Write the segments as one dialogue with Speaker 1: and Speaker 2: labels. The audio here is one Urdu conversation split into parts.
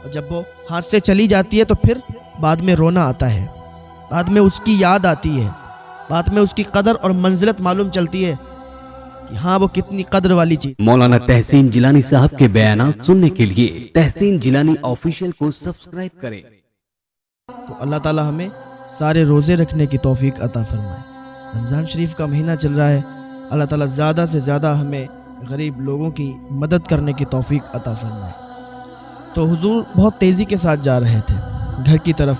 Speaker 1: اور جب وہ ہاتھ سے چلی جاتی ہے تو پھر بعد میں رونا آتا ہے، بعد میں اس کی یاد آتی ہے، بعد میں اس کی قدر اور منزلت معلوم چلتی ہے کہ ہاں وہ کتنی قدر والی چیز۔
Speaker 2: مولانا تحسین جیلانی صاحب کے بیانات سننے کے لیے تحسین جیلانی آفیشیل کو سبسکرائب کریں۔
Speaker 1: تو اللہ تعالی ہمیں سارے روزے رکھنے کی توفیق عطا فرمائے۔ رمضان شریف کا مہینہ چل رہا ہے، اللہ تعالیٰ زیادہ سے زیادہ ہمیں غریب لوگوں کی مدد کرنے کی توفیق عطا فرمائے۔ تو حضور بہت تیزی کے ساتھ جا رہے تھے گھر کی طرف،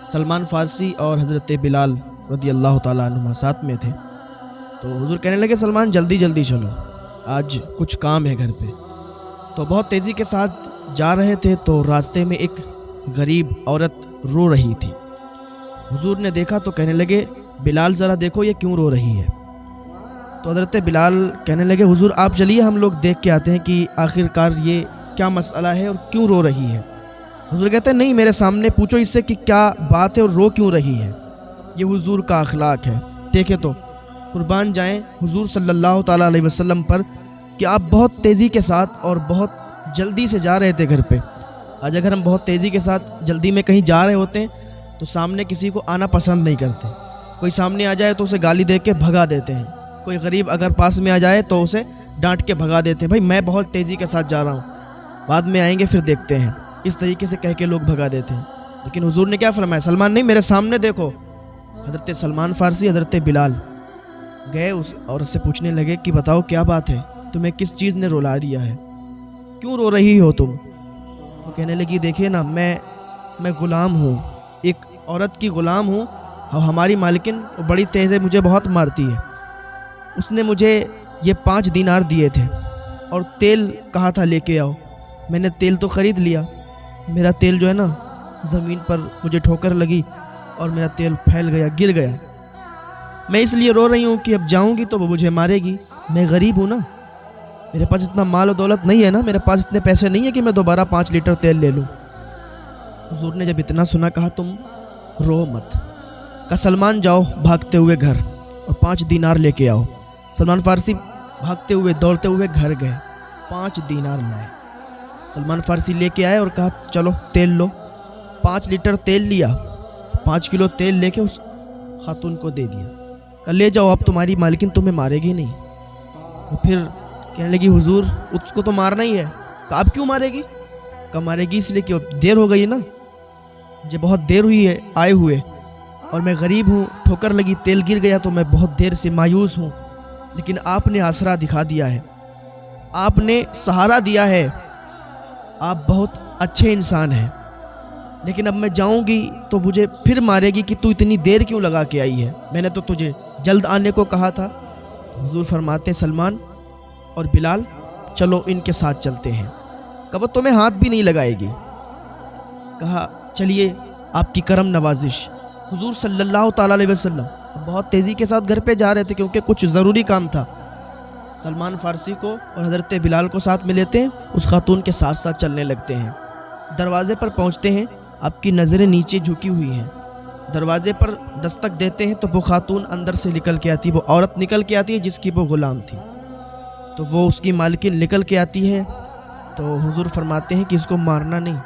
Speaker 1: سلمان فارسی اور حضرت بلال رضی اللہ تعالیٰ عنہما ساتھ میں تھے۔ تو حضور کہنے لگے سلمان جلدی جلدی چلو، آج کچھ کام ہے گھر پہ۔ تو بہت تیزی کے ساتھ جا رہے تھے تو راستے میں ایک غریب عورت رو رہی تھی۔ حضور نے دیکھا تو کہنے لگے بلال ذرا دیکھو یہ کیوں رو رہی ہے۔ تو حضرت بلال کہنے لگے حضور آپ چلیے ہم لوگ دیکھ کے آتے ہیں کہ آخر کار یہ کیا مسئلہ ہے اور کیوں رو رہی ہے۔ حضور کہتے ہیں نہیں میرے سامنے پوچھو اس سے کہ کیا بات ہے اور رو کیوں رہی ہے۔ یہ حضور کا اخلاق ہے۔ دیکھیں تو قربان جائیں حضور صلی اللہ تعالیٰ علیہ وسلم پر کہ آپ بہت تیزی کے ساتھ اور بہت جلدی سے جا رہے تھے گھر پہ۔ آج اگر ہم بہت تیزی کے ساتھ جلدی میں کہیں جا رہے ہوتے ہیں تو سامنے کسی کو آنا پسند نہیں کرتے، کوئی سامنے آ جائے تو اسے گالی دے کے بھگا دیتے ہیں، کوئی غریب اگر پاس میں آ جائے تو اسے ڈانٹ کے بھگا دیتے ہیں، بھائی میں بہت تیزی کے ساتھ جا رہا ہوں، بعد میں آئیں گے پھر دیکھتے ہیں، اس طریقے سے کہہ کے لوگ بھگا دیتے ہیں۔ لیکن حضور نے کیا فرمایا سلمان نہیں میرے سامنے دیکھو۔ حضرت سلمان فارسی حضرت بلال گئے اس عورت سے پوچھنے لگے کہ بتاؤ کیا بات ہے، تمہیں کس چیز نے رلا دیا ہے، کیوں رو رہی ہو تم؟ وہ کہنے لگی دیکھیے نا میں غلام ہوں، ایک عورت کی غلام ہوں، اور ہماری مالکن بڑی تیز ہے، مجھے بہت مارتی ہے۔ اس نے مجھے یہ 5 دینار دیے تھے اور تیل کہا تھا لے کے آؤ، میں نے تیل تو خرید لیا، میرا تیل جو ہے نا زمین پر مجھے ٹھوکر لگی اور میرا تیل پھیل گیا، گر گیا۔ میں اس لیے رو رہی ہوں کہ اب جاؤں گی تو وہ مجھے مارے گی، میں غریب ہوں نا، میرے پاس اتنا مال و دولت نہیں ہے نا، میرے پاس اتنے پیسے نہیں ہیں کہ میں دوبارہ 5 لیٹر تیل لے لوں۔ حضور نے جب اتنا سنا کہا تم رو مت، کہا سلمان جاؤ بھاگتے ہوئے گھر اور 5 دینار لے کے آؤ۔ سلمان فارسی بھاگتے ہوئے دوڑتے ہوئے گھر گئے، 5 دینار لائے، سلمان فارسی لے کے آئے اور کہا چلو تیل لو۔ 5 لیٹر تیل لیا، 5 کلو تیل لے کے اس خاتون کو دے دیا، کہا لے جاؤ اب تمہاری مالکن تمہیں مارے گی نہیں۔ اور پھر کہنے لگی حضور اس کو تو مارنا ہی ہے، کہا اب کیوں مارے گی؟ کہا مارے گی اس لیے کہ دیر ہو گئی نا، مجھے بہت دیر ہوئی ہے آئے ہوئے، اور میں غریب ہوں، ٹھوکر لگی، تیل گر گیا تو میں بہت دیر سے مایوس ہوں، لیکن آپ نے آسرا دکھا دیا ہے، آپ نے سہارا دیا ہے، آپ بہت اچھے انسان ہیں، لیکن اب میں جاؤں گی تو مجھے پھر مارے گی کہ تو اتنی دیر کیوں لگا کے آئی ہے، میں نے تو تجھے جلد آنے کو کہا تھا۔ تو حضور فرماتے سلمان اور بلال چلو ان کے ساتھ چلتے ہیں، کہا وہ تمہیں ہاتھ بھی نہیں لگائے گی، کہا چلیے آپ کی کرم نوازش۔ حضور صلی اللہ تعالیٰ علیہ وسلم بہت تیزی کے ساتھ گھر پہ جا رہے تھے کیونکہ کچھ ضروری کام تھا، سلمان فارسی کو اور حضرت بلال کو ساتھ میں لیتے ہیں، اس خاتون کے ساتھ ساتھ چلنے لگتے ہیں۔ دروازے پر پہنچتے ہیں، آپ کی نظریں نیچے جھکی ہوئی ہیں، دروازے پر دستک دیتے ہیں تو وہ خاتون اندر سے نکل کے آتی، وہ عورت نکل کے آتی ہے جس کی وہ غلام تھی، تو وہ اس کی مالکن نکل کے آتی ہے۔ تو حضور فرماتے ہیں کہ اس کو مارنا نہیں،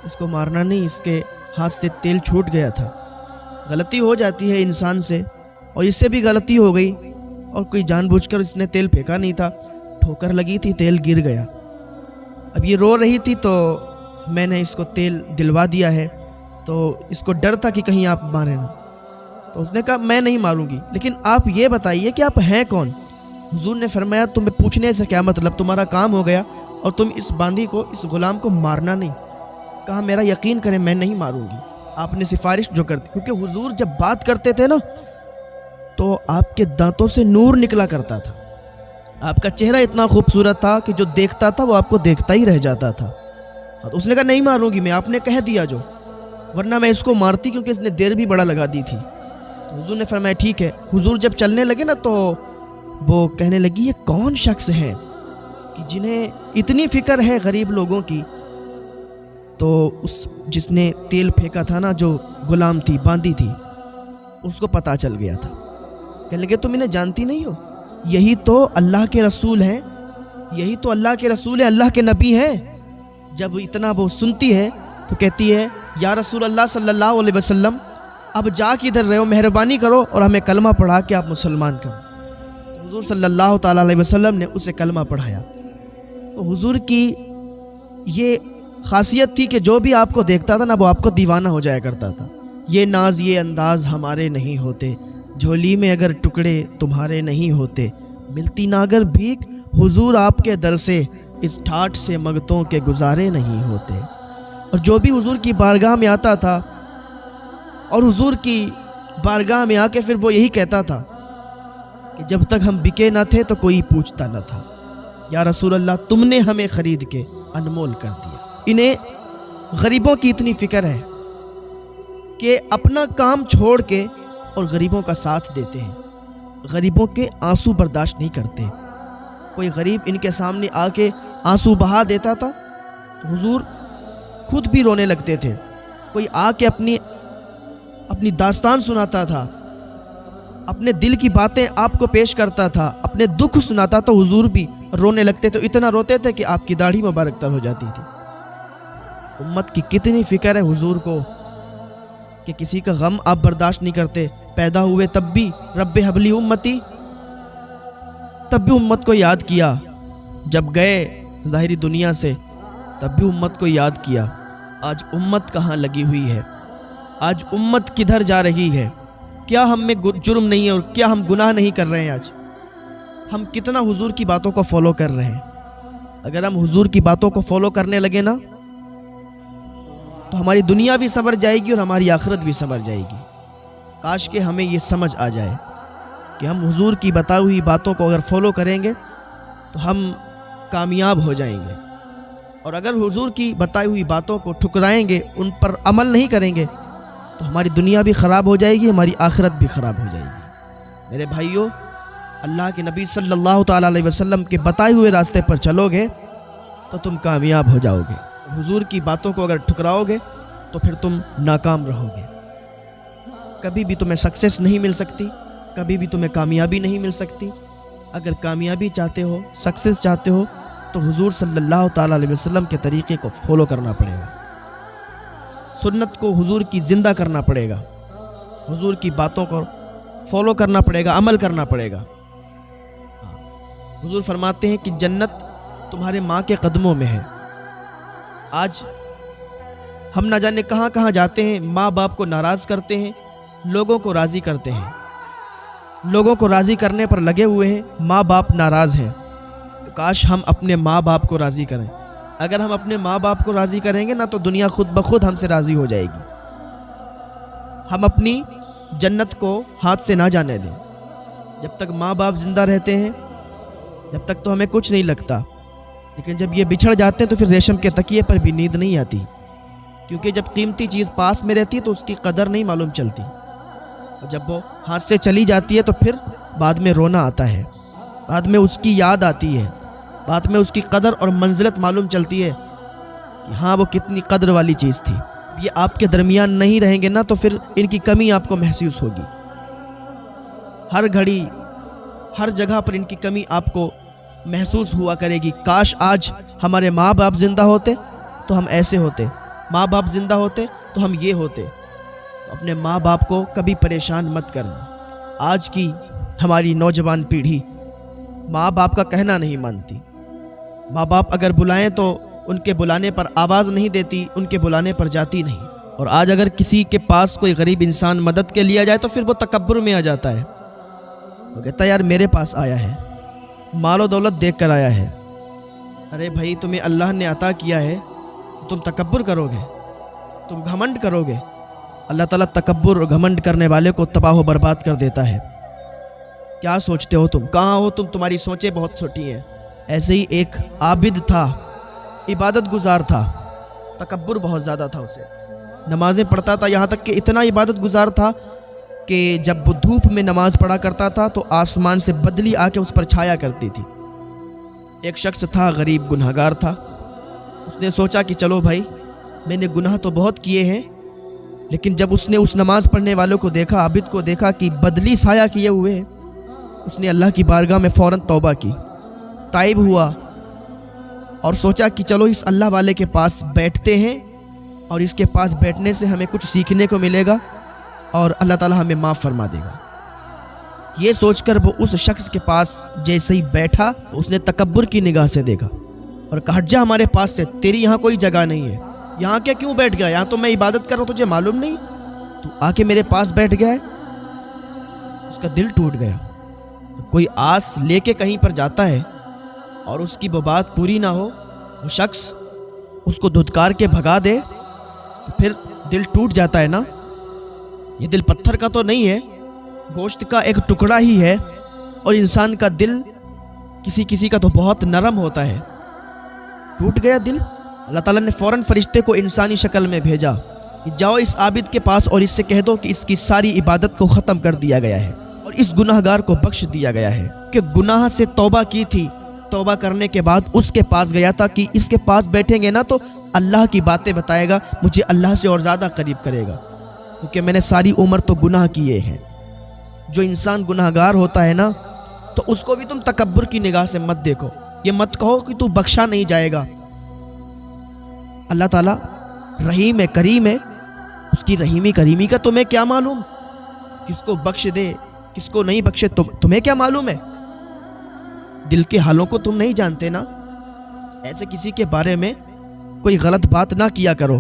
Speaker 1: اس کو مارنا نہیں، اس کے ہاتھ سے تیل چھوٹ گیا تھا، غلطی ہو جاتی ہے انسان سے، اور اس سے بھی غلطی ہو گئی، اور کوئی جان بوجھ کر اس نے تیل پھینکا نہیں تھا، ٹھوکر لگی تھی، تیل گر گیا۔ اب یہ رو رہی تھی تو میں نے اس کو تیل دلوا دیا ہے، تو اس کو ڈر تھا کہ کہیں آپ مارے نہ، تو اس نے کہا میں نہیں ماروں گی، لیکن آپ یہ بتائیے کہ آپ ہیں کون؟ حضور نے فرمایا تمہیں پوچھنے سے کیا مطلب، تمہارا کام ہو گیا اور تم اس باندھی کو، اس غلام کو مارنا نہیں۔ کہا میرا یقین کریں میں نہیں ماروں گی، آپ نے سفارش جو کر دی، کیونکہ حضور جب بات کرتے تھے نا تو آپ کے دانتوں سے نور نکلا کرتا تھا، آپ کا چہرہ اتنا خوبصورت تھا کہ جو دیکھتا تھا وہ آپ کو دیکھتا ہی رہ جاتا تھا۔ تو اس نے کہا نہیں ماروں گی میں، آپ نے کہہ دیا جو، ورنہ میں اس کو مارتی کیونکہ اس نے دیر بھی بڑا لگا دی تھی۔ تو حضور نے فرمایا ٹھیک ہے۔ حضور جب چلنے لگے نا تو وہ کہنے لگی یہ کون شخص ہے کہ جنہیں اتنی فکر ہے غریب لوگوں کی؟ تو اس جس نے تیل پھینکا تھا نا، جو غلام تھی، باندھی تھی، اس کو پتہ چل گیا تھا۔ کہنے لگے تم انہیں جانتی نہیں ہو؟ یہی تو اللہ کے رسول ہیں، یہی تو اللہ کے رسول ہیں، اللہ کے نبی ہیں، جب اتنا وہ سنتی ہے تو کہتی ہے یا رسول اللہ صلی اللہ علیہ وسلم اب جا کدھر رہے ہو، مہربانی کرو اور ہمیں کلمہ پڑھا کے آپ مسلمان کرو۔ تو حضور صلی اللہ تعالیٰ علیہ وسلم نے اسے کلمہ پڑھایا۔ تو حضور کی یہ خاصیت تھی کہ جو بھی آپ کو دیکھتا تھا نا وہ آپ کو دیوانہ ہو جایا کرتا تھا۔ یہ ناز یہ انداز ہمارے نہیں ہوتے، جھولی میں اگر ٹکڑے تمہارے نہیں ہوتے، ملتی نہ اگر بھیک حضور آپ کے در سے، اس ٹھاٹھ سے منگتوں کے گزارے نہیں ہوتے۔ اور جو بھی حضور کی بارگاہ میں آتا تھا اور حضور کی بارگاہ میں آ کے پھر وہ یہی کہتا تھا کہ جب تک ہم بکے نہ تھے تو کوئی پوچھتا نہ تھا، یا رسول اللہ تم نے ہمیں خرید کے انمول کر دیا۔ انہیں غریبوں کی اتنی فکر ہے کہ اپنا کام چھوڑ کے اور غریبوں کا ساتھ دیتے ہیں، غریبوں کے آنسو برداشت نہیں کرتے۔ کوئی غریب ان کے سامنے آ کے آنسو بہا دیتا تھا تو حضور خود بھی رونے لگتے تھے۔ کوئی آ کے اپنی داستان سناتا تھا، اپنے دل کی باتیں آپ کو پیش کرتا تھا، اپنے دکھ سناتا تو حضور بھی رونے لگتے تھے، اتنا روتے تھے کہ آپ کی داڑھی مبارک تر ہو جاتی تھی۔ امت کی کتنی فکر ہے حضور کو کہ کسی کا غم آپ برداشت نہیں کرتے۔ پیدا ہوئے تب بھی رب حبلی امتی، تب بھی امت کو یاد کیا، جب گئے ظاہری دنیا سے تب بھی امت کو یاد کیا۔ آج امت کہاں لگی ہوئی ہے، آج امت کدھر جا رہی ہے؟ کیا ہم میں جرم نہیں ہے اور کیا ہم گناہ نہیں کر رہے ہیں؟ آج ہم کتنا حضور کی باتوں کو فالو کر رہے ہیں؟ اگر ہم حضور کی باتوں کو فالو کرنے لگے نا تو ہماری دنیا بھی سنور جائے گی اور ہماری آخرت بھی سنور جائے گی۔ کاش کہ ہمیں یہ سمجھ آ جائے کہ ہم حضور کی بتائی ہوئی باتوں کو اگر فالو کریں گے تو ہم کامیاب ہو جائیں گے، اور اگر حضور کی بتائی ہوئی باتوں کو ٹھکرائیں گے، ان پر عمل نہیں کریں گے تو ہماری دنیا بھی خراب ہو جائے گی، ہماری آخرت بھی خراب ہو جائے گی۔ میرے بھائیوں، اللہ کے نبی صلی اللہ تعالیٰ علیہ وسلم کے بتائے ہوئے راستے پر چلو گے تو تم کامیاب ہو جاؤ گے۔ حضور کی باتوں کو اگر ٹھکراؤ گے تو پھر تم ناکام رہو گے، کبھی بھی تمہیں سکسیس نہیں مل سکتی، کبھی بھی تمہیں کامیابی نہیں مل سکتی۔ اگر کامیابی چاہتے ہو، سکسیس چاہتے ہو تو حضور صلی اللہ تعالیٰ علیہ وسلم کے طریقے کو فالو کرنا پڑے گا، سنت کو حضور کی زندہ کرنا پڑے گا، حضور کی باتوں کو فالو کرنا پڑے گا، عمل کرنا پڑے گا۔ حضور فرماتے ہیں کہ جنت تمہارے ماں کے قدموں میں ہے۔ آج ہم نہ جانے کہاں کہاں جاتے ہیں، ماں باپ کو ناراض کرتے ہیں، لوگوں کو راضی کرتے ہیں، لوگوں کو راضی کرنے پر لگے ہوئے ہیں، ماں باپ ناراض ہیں۔ تو کاش ہم اپنے ماں باپ کو راضی کریں۔ اگر ہم اپنے ماں باپ کو راضی کریں گے نا تو دنیا خود بخود ہم سے راضی ہو جائے گی۔ ہم اپنی جنت کو ہاتھ سے نہ جانے دیں۔ جب تک ماں باپ زندہ رہتے ہیں جب تک تو ہمیں کچھ نہیں لگتا، لیکن جب یہ بچھڑ جاتے ہیں تو پھر ریشم کے تکیے پر بھی نیند نہیں آتی، کیونکہ جب قیمتی چیز پاس میں رہتی ہے تو اس کی قدر نہیں معلوم چلتی، اور جب وہ ہاتھ سے چلی جاتی ہے تو پھر بعد میں رونا آتا ہے، بعد میں اس کی یاد آتی ہے، بعد میں اس کی قدر اور منزلت معلوم چلتی ہے کہ ہاں وہ کتنی قدر والی چیز تھی۔ یہ آپ کے درمیان نہیں رہیں گے نا تو پھر ان کی کمی آپ کو محسوس ہوگی، ہر گھڑی ہر جگہ پر ان کی کمی آپ کو محسوس ہوا کرے گی۔ کاش آج ہمارے ماں باپ زندہ ہوتے تو ہم ایسے ہوتے، ماں باپ زندہ ہوتے تو ہم یہ ہوتے۔ تو اپنے ماں باپ کو کبھی پریشان مت کرنا۔ آج کی ہماری نوجوان پیڑھی ماں باپ کا کہنا نہیں مانتی، ماں باپ اگر بلائیں تو ان کے بلانے پر آواز نہیں دیتی، ان کے بلانے پر جاتی نہیں۔ اور آج اگر کسی کے پاس کوئی غریب انسان مدد کے لیا جائے تو پھر وہ تکبر میں آ جاتا ہے، وہ کہتا ہے یار میرے پاس آیا ہے، مال و دولت دیکھ کر آیا ہے۔ ارے بھائی تمہیں اللہ نے عطا کیا ہے، تم تکبر کرو گے، تم گھمنڈ کرو گے؟ اللہ تعالیٰ تکبر اور گھمنڈ کرنے والے کو تباہ و برباد کر دیتا ہے۔ کیا سوچتے ہو تم؟ کہاں ہو تم؟ تمہاری سوچیں بہت چھوٹی ہیں۔ ایسے ہی ایک عابد تھا، عبادت گزار تھا، تکبر بہت زیادہ تھا اسے، نمازیں پڑھتا تھا، یہاں تک کہ اتنا عبادت گزار تھا کہ جب وہ دھوپ میں نماز پڑھا کرتا تھا تو آسمان سے بدلی آ کے اس پر چھایا کرتی تھی۔ ایک شخص تھا، غریب گنہگار تھا، اس نے سوچا کہ چلو بھائی میں نے گناہ تو بہت کیے ہیں، لیکن جب اس نے اس نماز پڑھنے والوں کو دیکھا، عابد کو دیکھا کہ بدلی سایہ کیے ہوئے ہیں، اس نے اللہ کی بارگاہ میں فوراً توبہ کی، تائب ہوا اور سوچا کہ چلو اس اللہ والے کے پاس بیٹھتے ہیں اور اس کے پاس بیٹھنے سے ہمیں کچھ سیکھنے کو ملے گا اور اللہ تعالیٰ ہمیں معاف فرما دے گا۔ یہ سوچ کر وہ اس شخص کے پاس جیسے ہی بیٹھا اس نے تکبر کی نگاہ سے دیکھا اور کہا ہٹ جا ہمارے پاس سے، تیری یہاں کوئی جگہ نہیں ہے، یہاں کیا کیوں بیٹھ گیا؟ یہاں تو میں عبادت کر رہا ہوں، تجھے معلوم نہیں؟ تو آ کے میرے پاس بیٹھ گیا ہے۔ اس کا دل ٹوٹ گیا۔ کوئی آس لے کے کہیں پر جاتا ہے اور اس کی وہ بات پوری نہ ہو، وہ شخص اس کو دھتکار کے بھگا دے تو پھر دل ٹوٹ جاتا ہے نا۔ یہ دل پتھر کا تو نہیں ہے، گوشت کا ایک ٹکڑا ہی ہے، اور انسان کا دل کسی کا تو بہت نرم ہوتا ہے۔ ٹوٹ گیا دل۔ اللہ تعالیٰ نے فوراً فرشتے کو انسانی شکل میں بھیجا کہ جاؤ اس عابد کے پاس اور اس سے کہہ دو کہ اس کی ساری عبادت کو ختم کر دیا گیا ہے اور اس گناہ گار کو بخش دیا گیا ہے کہ گناہ سے توبہ کی تھی، توبہ کرنے کے بعد اس کے پاس گیا تھا کہ اس کے پاس بیٹھیں گے نا تو اللہ کی باتیں بتائے گا، مجھے اللہ سے اور زیادہ قریب کرے گا، کیونکہ میں نے ساری عمر تو گناہ کیے ہیں۔ جو انسان گناہ گار ہوتا ہے نا تو اس کو بھی تم تکبر کی نگاہ سے مت دیکھو، یہ مت کہو کہ تو بخشا نہیں جائے گا۔ اللہ تعالیٰ رحیم ہے، کریم ہے، اس کی رحیمی کریمی کا تمہیں کیا معلوم؟ کس کو بخش دے کس کو نہیں بخشے تمہیں کیا معلوم ہے؟ دل کے حالوں کو تم نہیں جانتے نا۔ ایسے کسی کے بارے میں کوئی غلط بات نہ کیا کرو،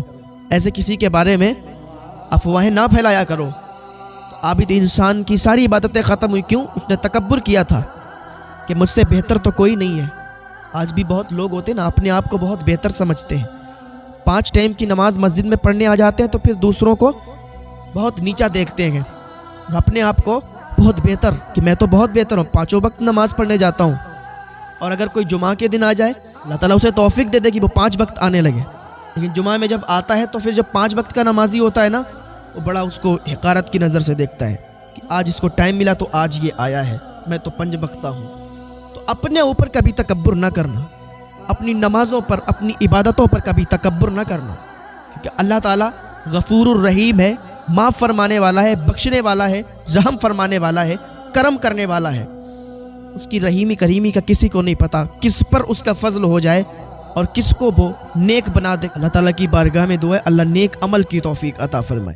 Speaker 1: ایسے کسی کے بارے میں افواہیں نہ پھیلایا کرو۔ تو عابد انسان کی ساری عبادتیں ختم ہوئی، کیوں؟ اس نے تکبر کیا تھا کہ مجھ سے بہتر تو کوئی نہیں ہے۔ آج بھی بہت لوگ ہوتے ہیں نا، اپنے آپ کو بہت بہتر سمجھتے ہیں، 5 ٹائم کی نماز مسجد میں پڑھنے آ جاتے ہیں تو پھر دوسروں کو بہت نیچا دیکھتے ہیں، اور اپنے آپ کو بہت بہتر کہ میں تو بہت بہتر ہوں، 5 وقت نماز پڑھنے جاتا ہوں۔ اور اگر کوئی جمعہ کے دن آ جائے، اللہ تعالیٰ اسے توفیق دے دے کہ وہ 5 وقت آنے لگے، لیکن جمعہ میں جب آتا ہے تو پھر جب 5 وقت کا نمازی ہوتا ہے نا، وہ بڑا اس کو حقارت کی نظر سے دیکھتا ہے کہ آج اس کو ٹائم ملا تو آج یہ آیا ہے، میں تو 5 وقتہ ہوں۔ تو اپنے اوپر کبھی تکبر نہ کرنا، اپنی نمازوں پر، اپنی عبادتوں پر کبھی تکبر نہ کرنا، کیونکہ اللہ تعالیٰ غفور الرحیم ہے، معاف فرمانے والا ہے، بخشنے والا ہے، رحم فرمانے والا ہے، کرم کرنے والا ہے۔ اس کی رحیمی کریمی کا کسی کو نہیں پتا، کس پر اس کا فضل ہو جائے اور کس کو وہ نیک بنا دے۔ اللہ تعالیٰ کی بارگاہ میں دعا ہے اللہ نیک عمل کی توفیق عطا فرمائے۔